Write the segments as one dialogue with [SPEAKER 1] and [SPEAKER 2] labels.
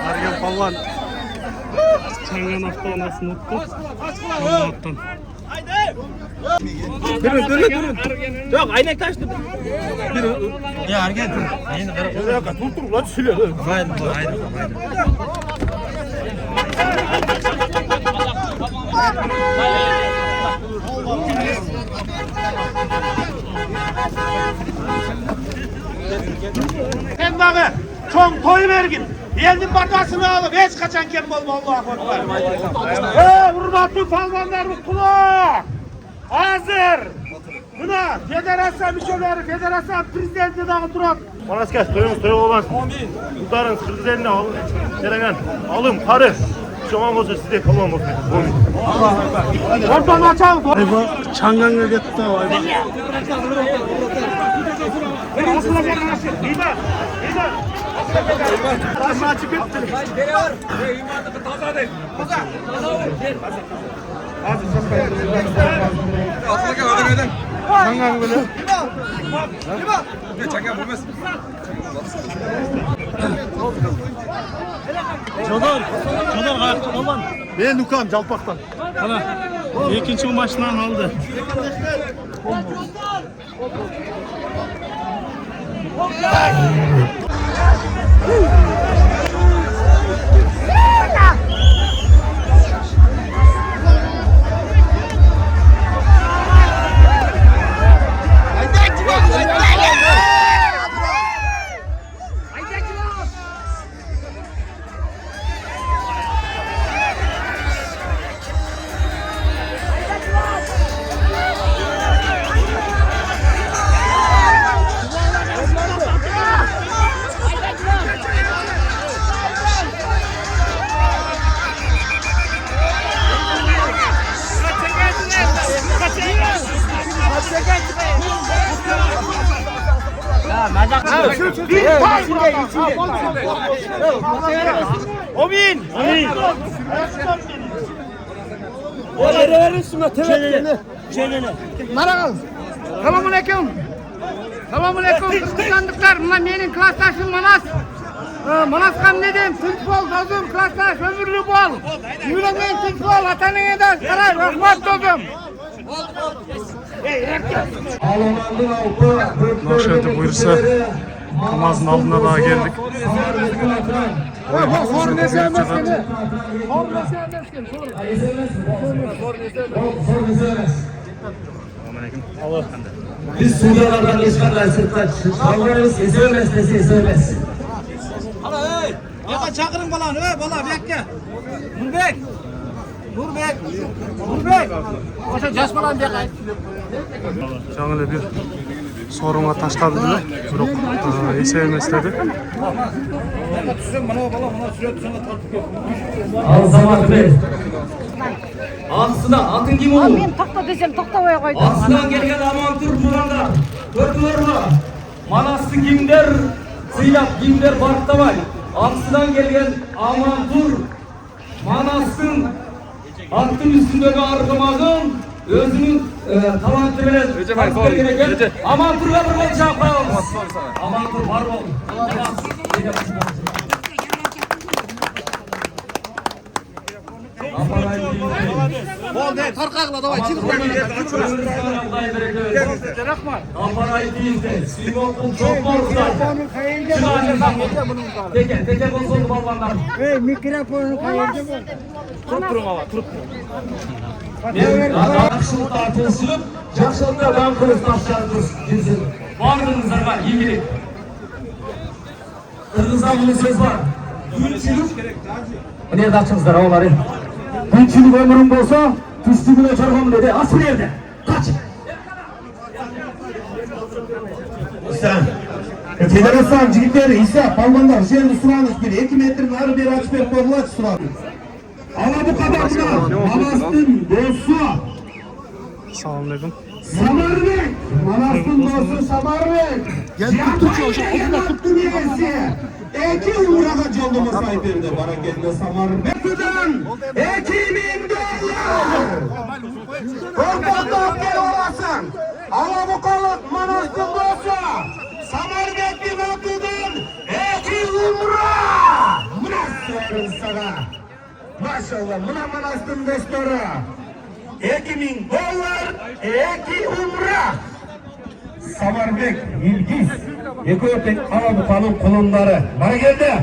[SPEAKER 1] Ergen Palvan Çanganak'ta olmasını unuttu. Allah'tan. Durun.
[SPEAKER 2] Yok aynek taştı.
[SPEAKER 3] Ya Ergen.
[SPEAKER 2] Dur lan sülüyor.
[SPEAKER 3] Hayır.
[SPEAKER 2] Hem dağı çok toy vergin. Yeldin batasını alıp hiç kaçan kim olma Allah'a ekber. Hürmetli palvanlar kulak. Hazır. Buna federasyon müşaviri, federasyon prezidenti dağı durak.
[SPEAKER 4] Manaskas toyumuz toy olmaz. Tutarınız kırgız eline alın. Serenen alın karı. Çoğan olsa size kalmam olsun.
[SPEAKER 2] Oradan açalım.
[SPEAKER 1] Ayba Çangan'a gitti ayba.
[SPEAKER 2] Aslına gelin aşır. İyi
[SPEAKER 4] Aşağı çıkın.
[SPEAKER 1] Çangan böyle. Çodar ayakta baban.
[SPEAKER 4] Ben Lukan Calpak'tan.
[SPEAKER 1] Hala ikinci maçından aldı.
[SPEAKER 2] Omin.
[SPEAKER 5] Selamünaleyküm. Kırgızstanlıklar, bunlar menin klastaşım Manas. Manaskan dedim, Türkbol, dozum, klastaş, ömürlü bol. Yüreğin Türkbol, atanın eder, saray, rahmat dozum.
[SPEAKER 1] Şöyle buyursa Kamaz'ın altına daha geldik.
[SPEAKER 6] Biz Suriyelilerden geçenler sırtlaç. Kavramız ezilmez dese ezilmez.
[SPEAKER 3] Hala hey. Yaka çakırın balan. Hey bala bekle. Nurbek.
[SPEAKER 5] Oşa jaş balan diye kayıt.
[SPEAKER 1] Жаңылы bir soruma taşladı bile. Yok, eseyemez dedi.
[SPEAKER 6] Al zaman bey. Aslında atın kim olur?
[SPEAKER 5] Ben tokta desem toktamaya koydum.
[SPEAKER 6] Aslından gelgen aman tur Muğlanda. Gördüler mi? Manaslı kimler? Sıylap kimler Bartavay. Aslından gelgen aman tur. Manas'ın attın üstündeki arkamağın özünün talantı veren aman turla bir bol çapalım. Aman tur var ol.
[SPEAKER 3] Bol de tarkakla davay çık.
[SPEAKER 6] Aparay değildi. Simon'un çok borçlar. Teke bozuldu balvanlar.
[SPEAKER 5] Hey mikrofonu kayırdı mı?
[SPEAKER 6] Akşamı tartışılıp Jakşan'da ben kılıç taşlarınız kimsin? Varlığınızlar var, yiğilik. Kırgız'dan bunun söz var. Günçülük. Ne daçınızlar oğları? Günçülük ömrüm olsa, tüstümüne çarpım dedi. Asıl evde. Kaç. Sen. Federasyon cigitleri, İsa, Palmanlar, Jeli Suranız gibi 2 metrin arı bir açıp konular Suranız. Ama bu kadar da Manas'ın dostu.
[SPEAKER 1] Selamünaleyküm.
[SPEAKER 6] Samarlık. Manas'ın
[SPEAKER 2] Manastın dostu Samarbek. Japonya'ya yattı niyesi. Eki Umur'a canlıma sahip verdi. Bereketli Samarbek. $2000. Korkut'tan gel olasın. Alabukalık Manastın dostu. Samarbek'li Mektu'dan Eki Umur'a. Münasırın sana. Maşallah, buna Manastın dostları. $2000, Eki Umra. Samarbek, İlgiz, Eki Öpek Alabukanın kulunları. Bana geldi,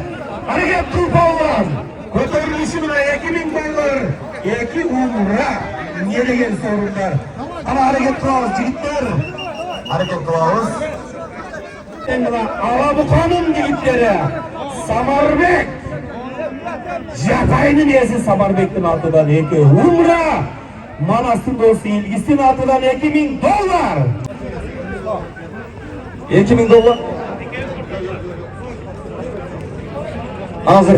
[SPEAKER 2] hareket Turpavlan. Götürülüşü buna $2000, Eki Umra. Niye de gel sorunlar. Ama hareket kılavuz, çocuklar. Hareket kılavuz. Alabukanın yigitleri. Samarbek. Japay'ın niyesi Samarbek'in altıdan Eki Umra. Manastın dostu ilgisinin altıdan $2000. $2000. Hazır.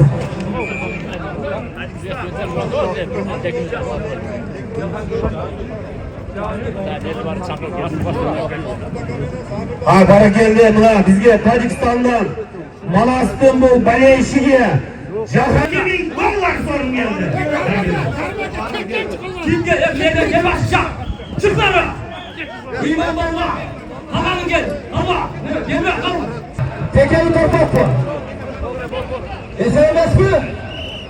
[SPEAKER 2] Ha para geldi buna bizge Tacikistan'dan Manastın bu bale işiye $2000 sorun geldi.
[SPEAKER 6] Kimge evlerine gel aşağı. Çık lan. İman Allah. Halanın gel. Allah. Gelme.
[SPEAKER 2] Tekeli torpaklı. Esermez mi?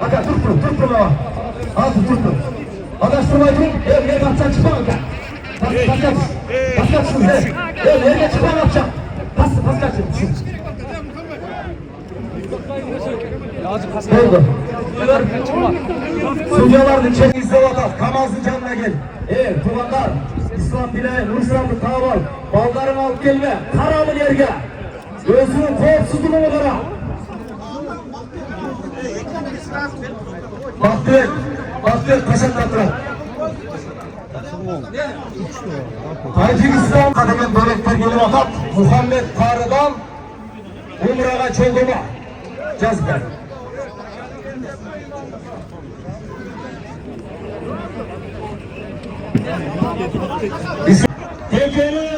[SPEAKER 2] Aka turpun baba. Altı turpun. Adaştırmayı durun. Evine bakacak çıkma aka. Pas kaçsın. Evine çıkma yapacak. Pas kaçsın. Oldu. Suncalardı çek izlevatak. Kamazlı canına gel. Tuvanlar. İslam bile, Nurşanlı Taval. Baldarını alıp gelme. Karamı yerge. Gözünün korksuzluğu mu kara? Baktık, kaşak attılar. Tacikistan kademe börekler gelip atak. Muhammed Karı'dan Umra'ga çoğduma. Cazber. Tekeli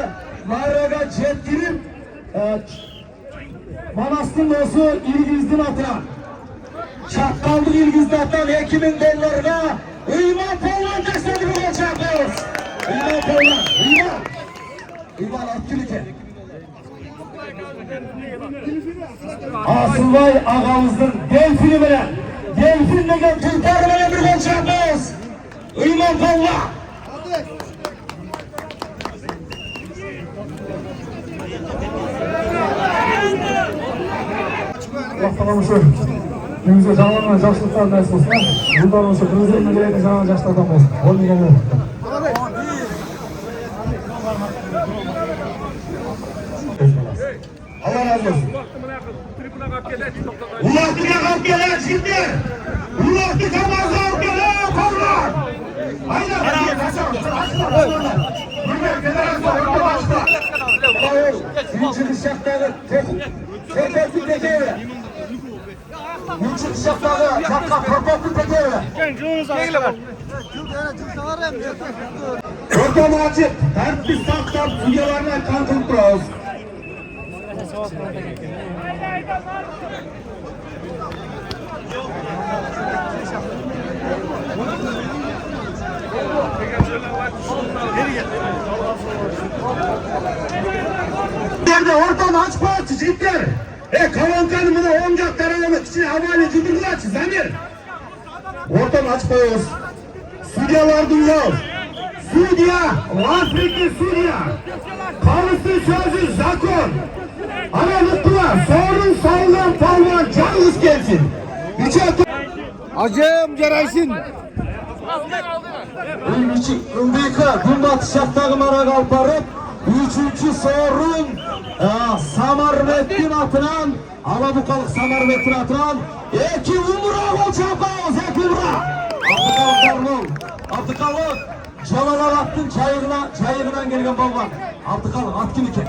[SPEAKER 2] mağaraga çettirip Manastın dostu İlgiz'den atan Çakkallık İlgiz'den atan $2000'a İman Polman taşladı bu gol çakıyoruz. İman Polman, İman Akgülüke. Asılbay ağamızın Delfin'i veren Delfin'le gel Türkler veren bir gol çakıyoruz. İman Polman.
[SPEAKER 7] Allah'tan günümüzde canlanan жақсылықтар nasip olsun. Bundan olsa kırmızı gelетін жаңа жастардан болсын. Ол деген ол.
[SPEAKER 2] Allah razı olsun. Ulaştık'a kalk gelen çiftler. Ulaştık'a kalk gelen kollar. Aynen. Üçüncü şahtları Tepetli Teke'ye. Üçüncü şahtları Tepetli Teke'ye. Ortamı açıp ters bir saktan suyalarına kalkıp duruz. Nerede ortamı aç parçı cidden. Kavankanı bunu oyuncak taralamak için havale cüdürler çizemir. Ortamı aç koyuyoruz. Suriye dünya. Suriye, Afrika Suriye. Kalısı sözü zakon. Aralıklılar, sorun sağlam palvan canınız gelsin.
[SPEAKER 5] Acım geraysın.
[SPEAKER 2] Ümbeyka, Günbatı Şahtagı Marak Alparıp, üçüncü sorun Samarvettin atınan, Alabukalık Samarvettin atınan, Eki Umra gol çapağız, Eki Umra. Abdıkalık, Celal Alattın çayırından gelgen balvan. Abdıkalık, Atkilike.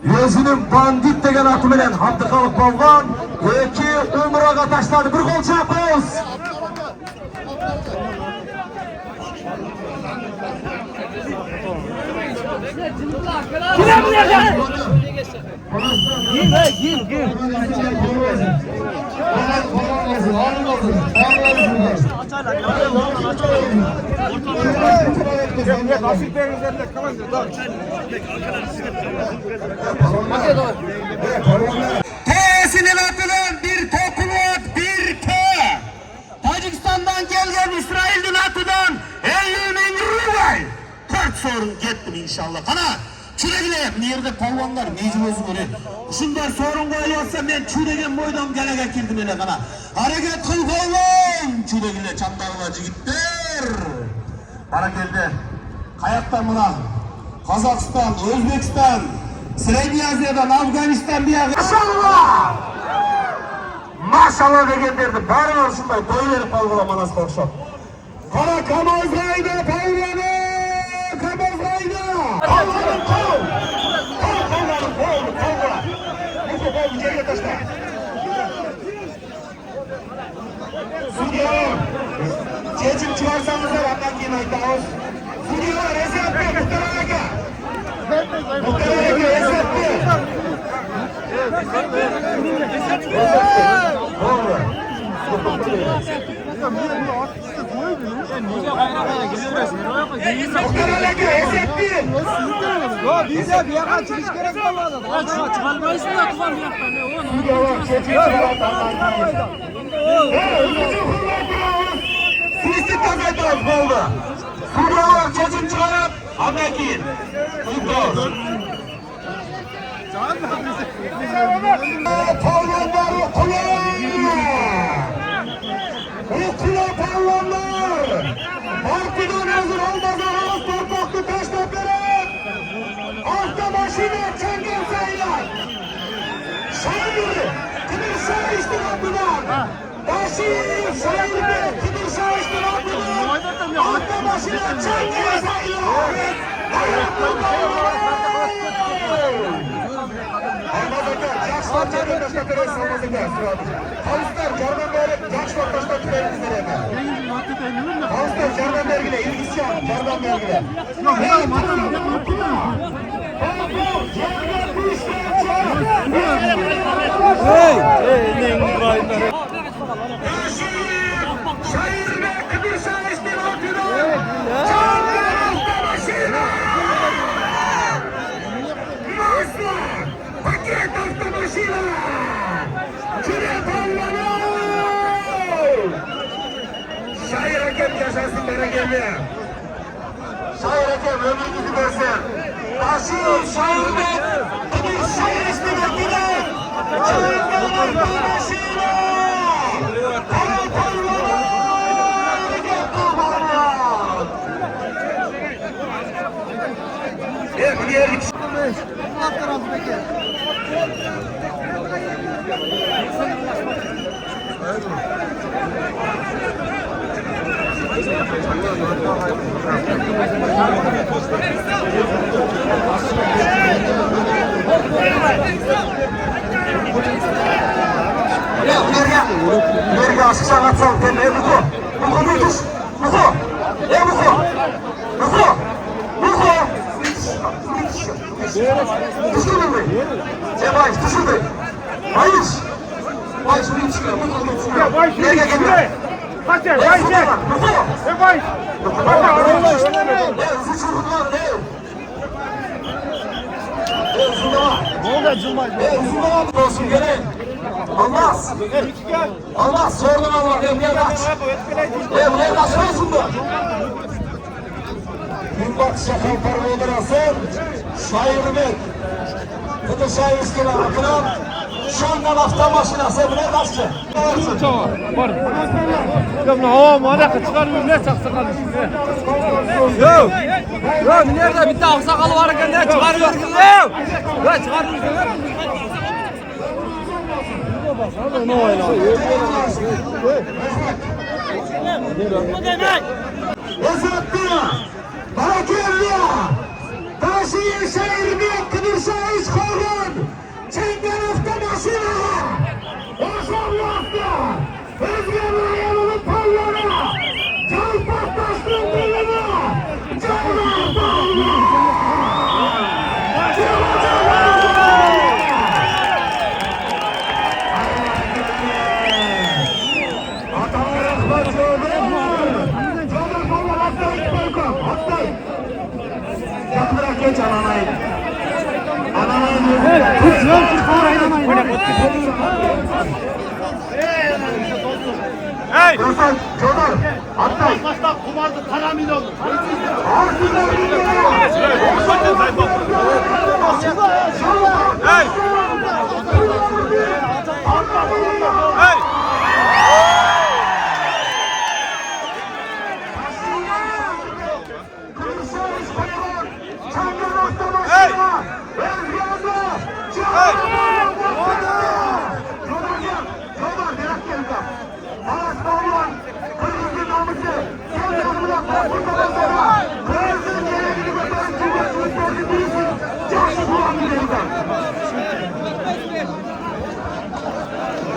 [SPEAKER 2] Gözünün bandit degen atı bilen Abdıkalık balvan, Eki Umra'a taşladı, bir gol çapağız.
[SPEAKER 5] Gidelim nerede? Gir.
[SPEAKER 2] T'sinin atılan bir tokuluk, bir T. Tacikistan'dan gelgen İsrail'in atıdan 50.000 rubay. 4 sorun gittim inşallah. Ana çüregileyim. Nerede palvanlar mecbur özü göre. Şundan sorun koyuyorsa ben çüregen boydan gele getirdim hele kana. Hareket kıl palvan. Çüregile çandağılacı gittir. Bana geldi. Kayaktan buna. Kazakistan, Özbekistan, Sırayı Asya'dan, Afganistan bir yer. Maşallah! Maşallah degenlerdi. Bari var şunday. Doyuverip palvana nasıl korkşak. Kara Kamazray'da palvanı! Kamazray'da! Palvanın kol! Palvanın kol! Muko kol içeriye taşla. Sudiyor! Çeçim çıkarsanız da ondan giyin aytağız. Sudiyor! Esatlı! Muhtaraka! Muhtaraka! Esatlı!
[SPEAKER 3] Bize bir yaka çıkış gerek kalmadı.
[SPEAKER 5] Çıkarmayısın da tuvan bir yaktan.
[SPEAKER 2] Turistik gazetemiz oldu. Suriyalar çeçim çıkarıp Amerika'yı. Palvanlar okula! Okula palvanlar! Partidan hazır olmazsanız torpaklı taşlakları! Altta başına çengel sayılar! Şair! Kıdır şair istiraplılar! Başı şairde kıdır şair istiraplılar! Altta başına çengel sayılar! Ayaklı palvanlar! Almazakar, yaşlar çarpın taşla terörist almazakar, Havuzlar, Carmen Bey'le yaşlar taşla terörist izlerine. Havuzlar, Carmen Bey'le ilgisi yok, Carmen Bey'le. Şair ve Kıbrıs'a istilatına, Çağlar Altabaşı'na! Mazlar! Paket Altabaşı'na! Küre palvanı! Şair hakem yaşasın bana geldi. Şair hakem ömrünüzü versin. Başı şair ve Kıbrıs şair istilatına, Çağlar Altabaşı'na! Kara palvanı! Evet, bir yerlik. Nereye aşkı anlatsam ben ne Muko? Muko bir düş. Muko. Muko. Muko. Muko. Düşürdün mü? Cevay düşürdün. Hayır. Vay şuraya çıkıyor. Muko çıkıyor.
[SPEAKER 1] Vay
[SPEAKER 2] Nereye
[SPEAKER 1] şuraya
[SPEAKER 2] geliyor?
[SPEAKER 1] Hadi vay şey.
[SPEAKER 2] Muko.
[SPEAKER 1] Vay. Hadi arayla.
[SPEAKER 2] Hızlı çuruklar ne?
[SPEAKER 1] Ne oldu Cumay?
[SPEAKER 2] Hızlı olsun gelin. Olmaz. Olmaz. Sordun Allah. Buraya kaç. Buraya kaçıyorsun da. Bir bak şakal parmağı olsun. Şairlik. Kıtı şair iskele bakılan. Şandan hafta maşinası buraya kaçtı.
[SPEAKER 1] Tamam. Var. Ya ne hava malaka çıkarmıyor ne saksı kalmışsın.
[SPEAKER 3] Yok. Yok nerede bir de aksakalı varken ne çıkarıyorsun yok. Ya çıkarmıyorsun.
[SPEAKER 1] Ne oyna?
[SPEAKER 2] Yazıttı. Barakelliya. Taşıyı şehirde Kıbrıs'a iş koyun. Çengel hafta başına. Oşan hafta. Özgürlüğü yanının pallara. Can patlaştığın bölümü. Canlar pallar. geç ananayı. Ananayı.
[SPEAKER 1] Hey!
[SPEAKER 2] Çodur. Hatta.
[SPEAKER 1] Başta kumardı karamin oldu. Hey! Hey!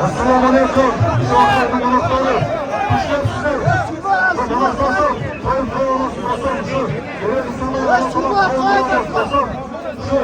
[SPEAKER 2] Assalamu alaikum. Şu anda konukları. İşlemsizler. Namaz basın. Soyun koyulması basın. Şu. Görev insanları. Soyun koyulması basın. Şu.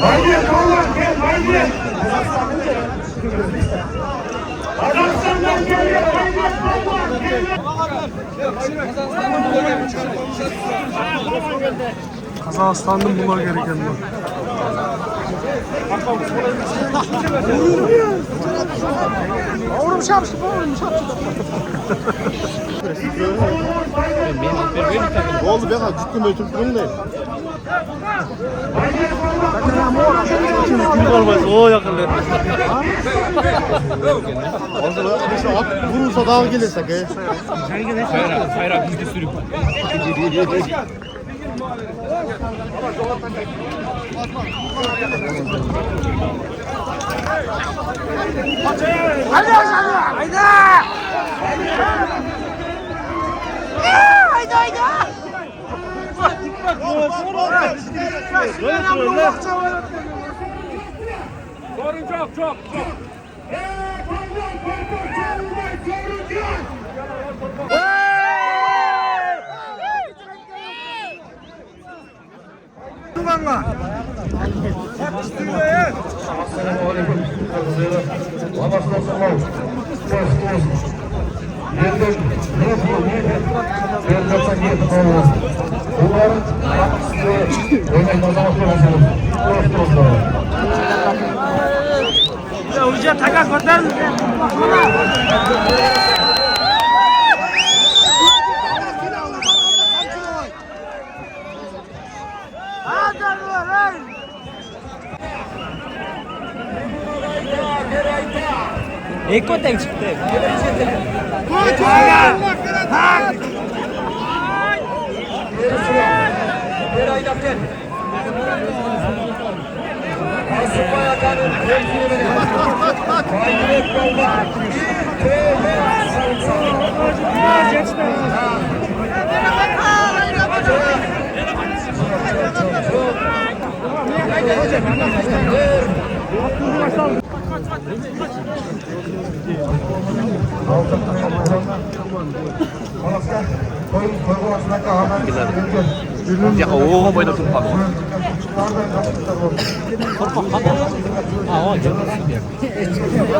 [SPEAKER 2] Haydi kollar gel haydi. Kazakistan'dan geliyor haydi kollar geliyor.
[SPEAKER 1] Kazakistan'dan bulmak gereken bu. Oğlum şapşı, oğlum şapşı. Ne oldu be? Ciddi mi Türk'ün değil? Kim olmaz? O yakınlar. At vurursa daha gelirsek. Sayra bizde sürük.
[SPEAKER 5] Haydi haydi. Haydi haydi.
[SPEAKER 1] Sorun çok çok. Dumanla. Ya hoca takas batar mı?
[SPEAKER 3] Eko tek çıktı.
[SPEAKER 8] 약간 오버 보이는 tumpak.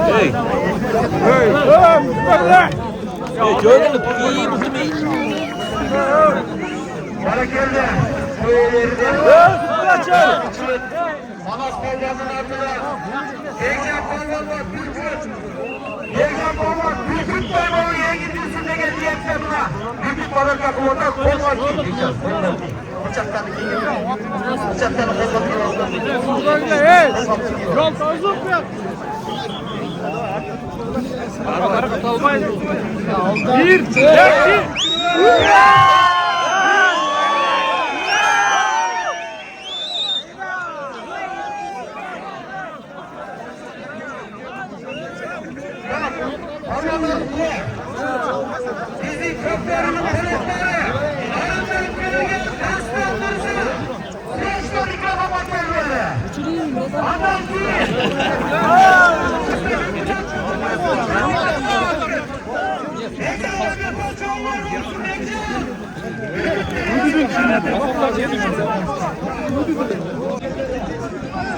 [SPEAKER 8] Hey. Gördün mü? İyi musun iyi?
[SPEAKER 2] Manas Kolbaz'ın ardılar. Ekrem Kolbaz var. Ekrem Kolbaz. Bütün Kolbaz'ın yere gidiyorsun. Ürünlegen diyeklerine büyük baraka kullanmak kolay değil. Bıçaklarını giyiyor. Bıçaklarını kolay.
[SPEAKER 1] Yol bozuk ya. Bir, iki.
[SPEAKER 2] Bizim köklerinin tarafları, aranların köyüne aslanlarını, gençler ikrama bakıyorlar. Adam değil.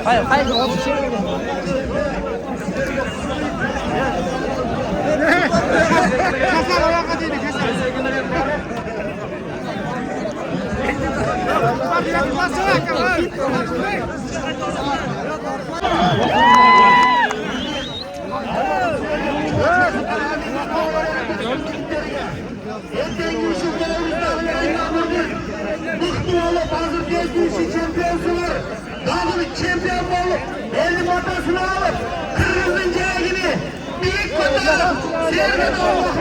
[SPEAKER 3] Hayır, hayır, o bir şey.
[SPEAKER 5] Keser ayağa kadıydı keser. Hadi basana
[SPEAKER 2] Erken yürüyüşlerimiz yayınlanır. Mıhtıralı bazı genç yürüyüşü şampiyonsular. Dağılır şampiyon olup 50 matasını alıp kırmızıncaya gibi büyük kutu zirvede olmak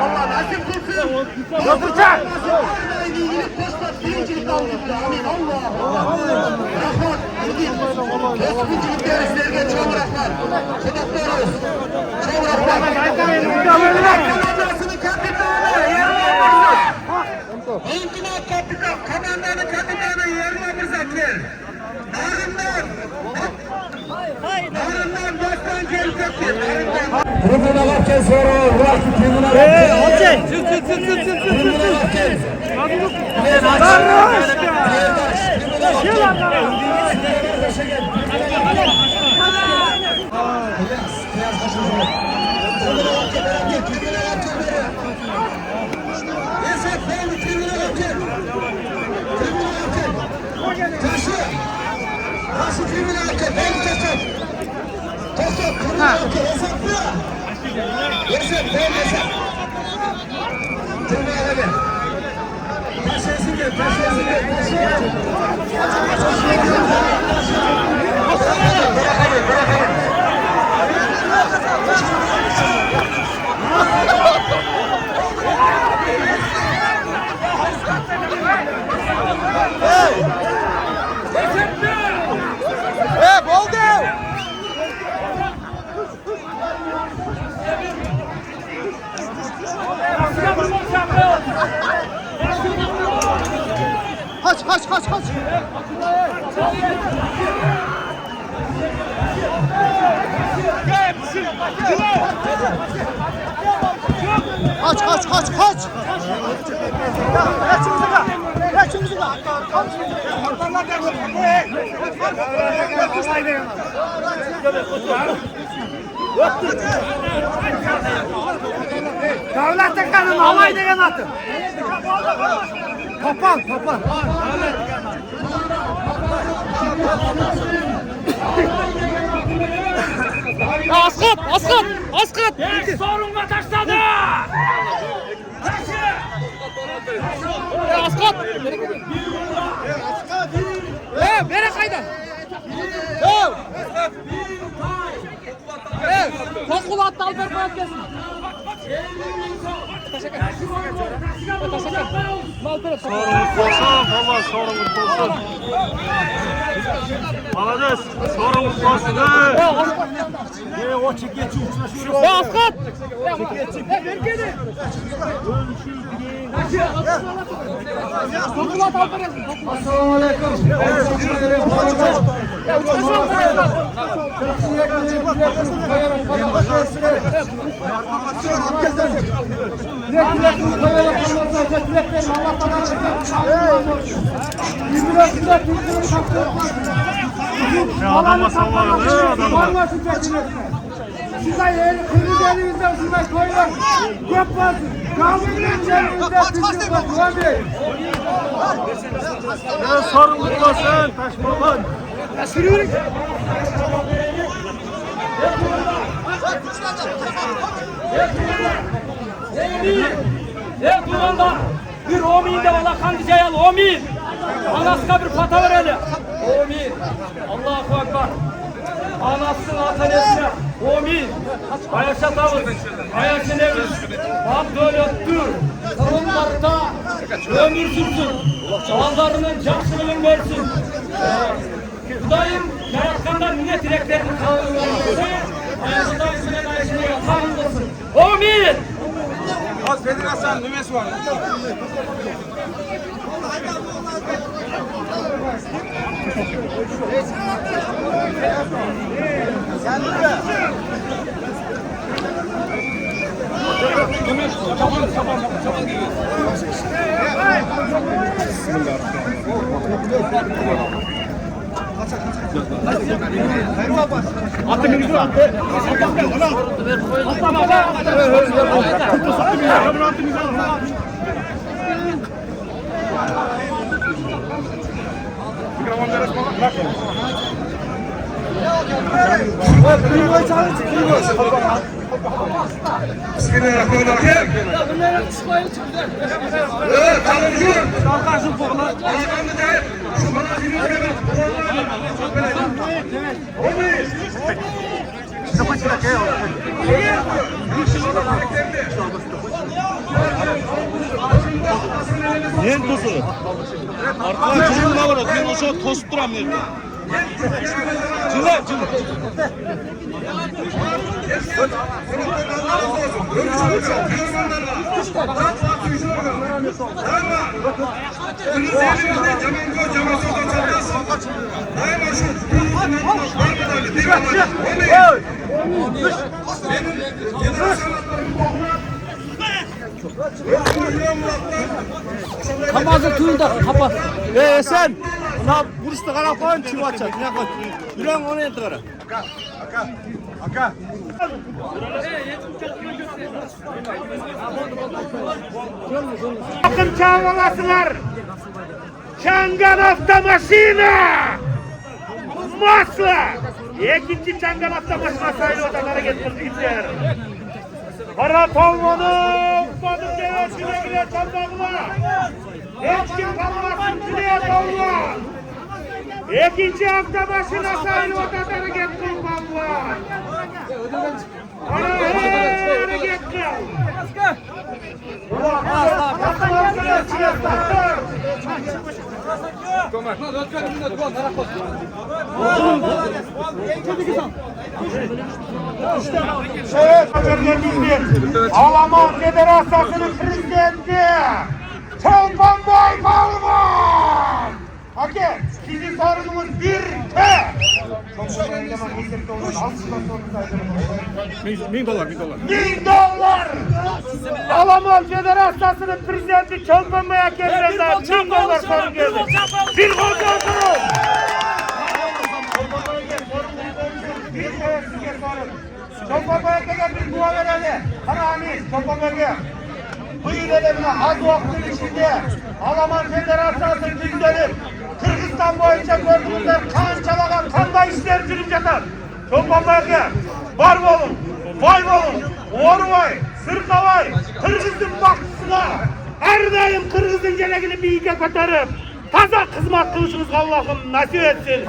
[SPEAKER 2] Allah nasip kılsın. Götürecek. İlgili posta birincilik aldık. Amin. Allah. Rahmat. İlgin. Birincilik yarışlarına çavraklar. Kutuplarız. İntinat kapitan, komandanı kapitanı yerine müzakir. Narından dostan gelecektir.
[SPEAKER 7] Tribüne varken sonra vakti tribüne varken. Tribüne varken.
[SPEAKER 5] Kaç. Kaç. Devlet kanunu alay degen atı. Kapan. Askat.
[SPEAKER 1] Sorunla taşladı.
[SPEAKER 5] Askat. Bere kaydan. Kokulu hatta Alper Polat gelsin.
[SPEAKER 4] Sorumuz olsun, valla sorumuz olsun. Alacağız, sorumuz olsun. O çekici uçlaşıyor.
[SPEAKER 5] Askat. Kokulu hatta Alper gelsin.
[SPEAKER 7] Assalamu alaikum.
[SPEAKER 4] Adama sallanıyor, adama.
[SPEAKER 5] Şurada kırmızı elimizden şurada koyun. Göp var. Kavga elimizden
[SPEAKER 4] Ya sorumuz olsun, taşmaman.
[SPEAKER 5] Sürüyoruz.
[SPEAKER 6] Dumanlar bir Omin de valla kandıcayal Omin. Anaska bir pata verelim. Omin. Allahu Ekber. Anasının atanesine. Omin. Ayaşatamız. Ayaşınemiz. Bak böyle öttür. Sarımlarında ömür sürsün. Çağlarının canlılığını versin. Kudayım yaratkandan millet dileklerini kavurmasın. Ayaşatamız millet ayışını kavurmasın. Omin.
[SPEAKER 3] Az federasyon nüvesi var.
[SPEAKER 1] Atı minisi var.
[SPEAKER 7] Bismillahirrahmanirrahim. Evet, tanışın. Şu bana dinliyorum.
[SPEAKER 1] Yen tosu. Arkada cırılma var o. Yen o tost duram nerede? Cırla.
[SPEAKER 3] Kamazı tüyü de kapat.
[SPEAKER 1] Sen. Ona vuruşta kara koyun çivi açar. Ne koy? Yüren onu entegara. Aka.
[SPEAKER 2] Bakın çağlamasılar. Çangan avtomaşina. Masla. İkinci çangan avtomaşina sayılı odalara getirdiler. Para tolmanı. Badık gelen güle güle çalmakla. Hiç kim kalmasın güle tolma. İkinci avtomaşina sayılı odalara getirdiler. Para getirdiler. Alaman Federasyonu'nun prezidenti Çolpan Boy Balman. Hakem, sizin sorunumuz bir T. $1000. Alaman Federasyonu'nun prezidenti Çolpan Boy'a geldiler. $1000 sorun geldi. Bir gol sorun. Çolpan Boy'a kadar bir dua verelim. Haramis, Çolpan Boy'a. Bu ilelerine az vaktin içinde Alaman Federasyonu'nun bizleri Kırgızistan boyunca gördüğünüzler kan çalakan kanda işler sürüp yatar. Çolpan Boy'a var olun, vay olun, Orvay, Sırkavay, Kırgız'ın baktısına her daim Kırgız'ın gelekini bilge katarıp taza hizmet kılışınız Allah'ım nasip etsin.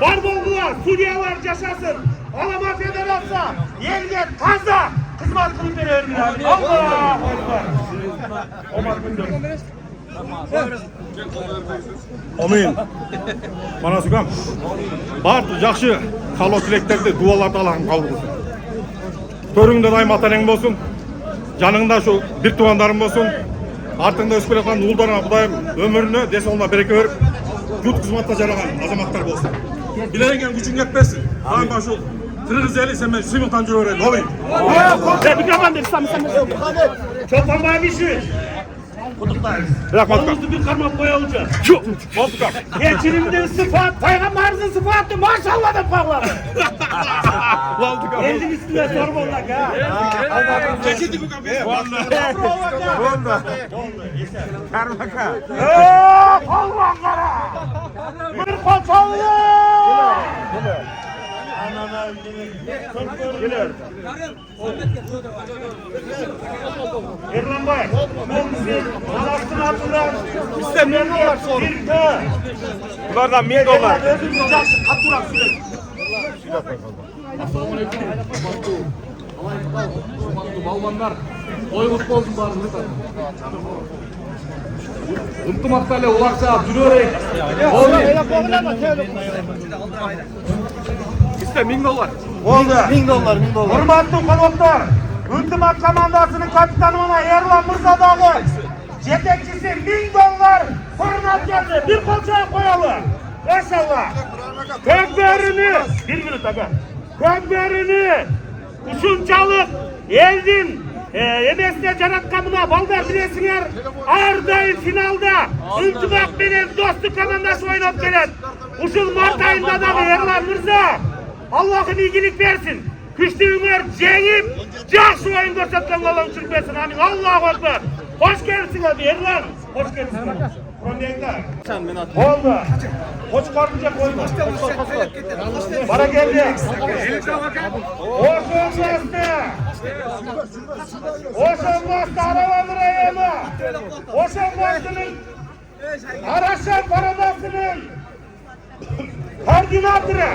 [SPEAKER 2] Var oldular, Suriyeler yaşasın. Alaman Federasyonu yerine taza hizmet kılıp veriyor. Allah'a
[SPEAKER 1] Amin. Bana sükam. Bartu жақшы қалау тілектерді дуаларды алған қабыл болсын. Төріңде дайым ата-анаң болсын. Жаныңда şu bir туғандарың болсын. Артыңда өсіп келе жатқан ұлдарыңа Құдайым өміріне денсаулығына береке беріп, жұрт қызметте жараған азаматтар болсын. Білеген күшің жетпесін. Дайым şu Kırgız eli sen ben simultan cöğrelim. Olayım.
[SPEAKER 2] Mikrofon bir Çolpan Boy'a bir şey. Kolumuzu bir karmak boyalacağız. Geçirimden sıfat, peygamberimizin sıfatı maşallah da parladı. Eldin üstüne sorma ola ha.
[SPEAKER 1] Geçirdik bu kapıyı. Vallahi. Karmaka.
[SPEAKER 2] Allah kara. Bir paçalı. Geliyor. Manastır altından.
[SPEAKER 1] İşte $1000 sorun.
[SPEAKER 2] Bir de.
[SPEAKER 1] Bunlardan $1000.
[SPEAKER 2] Özümüz jakşı kapturak sürelim.
[SPEAKER 3] Balmanlar oyğut bolsun barınız. Ынтымақтайлы улакча жүрөрек.
[SPEAKER 1] İşte $1000.
[SPEAKER 2] Oldu. $1000. Hürmetli konuklar. Üntimat komandasının kapitanı bana Erlan Mırza'dağı yetekçisi $1000 koordinat geldi. Bir kolçaya koyalım. Maşallah. Köklerini, bir minut aga. Köklerini uçunçalık eldin emesine canatkamına balдар bilesinger ardayın finalda üntimak benim dostluk komandası oynap gelen uşul Mart ayında da Erlan Mırza Allah'ın iyilik versin. Güçlüğünler cenip jakşı oyun görsetken olan çürpesin. Amin. Allahu Ekber. Hoş gelsin abi Erlan. Hoş gelsin. Oldu. Hoş kartacak oyunu. Bana geldi. Hoş olmazdı. Hoş olmazdı. Arabanın ayağına. Hoş olmazdı'nın Araşan Paradası'nın koordinatörü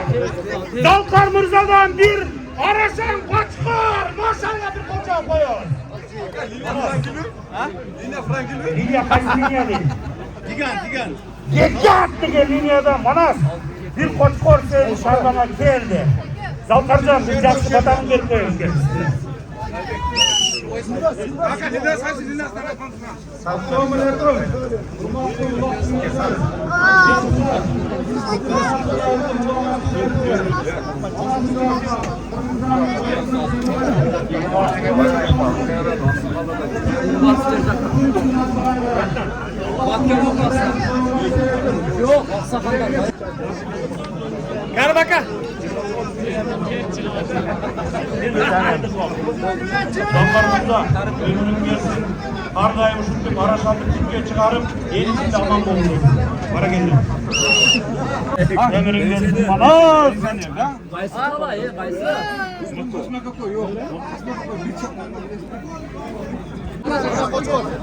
[SPEAKER 2] Dalkar Mırza'dan bir Araşan Koçkar. Maşallah bir koçağı koyuyor. Linya kaç linya değil. Gigan. Gigan linyadan Manas. Bir koçkor sevdi şardana geldi. Dalkarcan bir jakşı batanı verip koyuyoruz geldi.
[SPEAKER 3] Yok, sakallar.
[SPEAKER 1] Gel baka.
[SPEAKER 2] Damlarımızda ömrüm gelsin. Ardayım uçurdum, Araşan'ı Türkiye çıkarıp yenisinde aman bulundum. Para geldim. Ömrüm gelsin bana.
[SPEAKER 3] Kayısı kala ya, kayısı.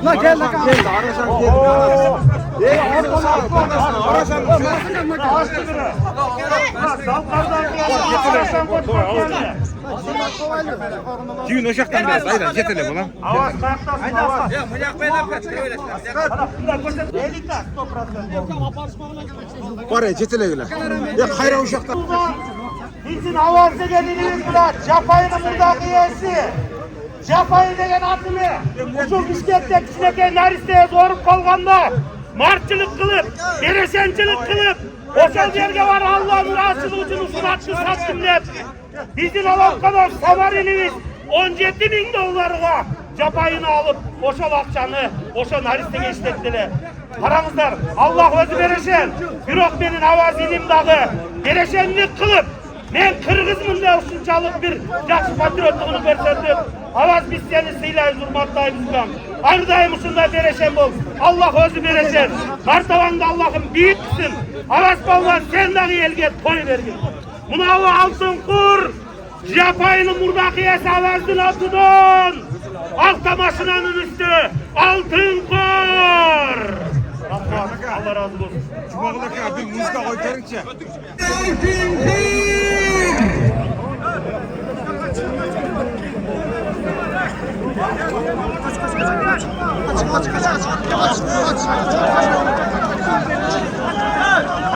[SPEAKER 5] La gel la gel.
[SPEAKER 2] Açtı biri. Dalkardan geldi. Araşan Koçkar geldi.
[SPEAKER 1] Düğün ocaktan biraz ayran getirelim ulan.
[SPEAKER 2] Avaz kayaktasın avaz. Elikler topraklar.
[SPEAKER 1] Oraya getirelim. Ya hayra uşaktan.
[SPEAKER 2] Bizim avazda geldiğimiz bular. Japay'ın buradaki yesi. Japay degen atını. Uçul Bişkek'te kişileke Naris'te zorup kalganda. Martçılık kılıp, dereşençilik kılıp. Oşal yerge var Allah'ın rahatsızlığı için usunatçı sattım dep. Bizim alan kadar samariliğimiz $17.000'a Japay'ını alıp oşal akçanı, oşal Naris'te işlettiler. Karanızlar, Allah özü vereşen, bürokmenin avaz ilim dağı, dereşenlik kılıp, men Kırgızmın da usunçalık bir jakşı patriotluğunu gösterdim. Avaz biz seni sıylayız, hurmatlayız ulan. Ardayım usunday dereşen bol. Allah özü vereşen. Kartavan'da Allah'ım büyüksün. Avaz balvan sen dağı elge toy vergin. Mınavı altın kur. Japay'ın murdakiyesi avazdın altıdan. Alta maşınanın üstü altın kur. Allah razı olsun.
[SPEAKER 1] Cuma'daki abi müzika koy terince.
[SPEAKER 5] Kaç.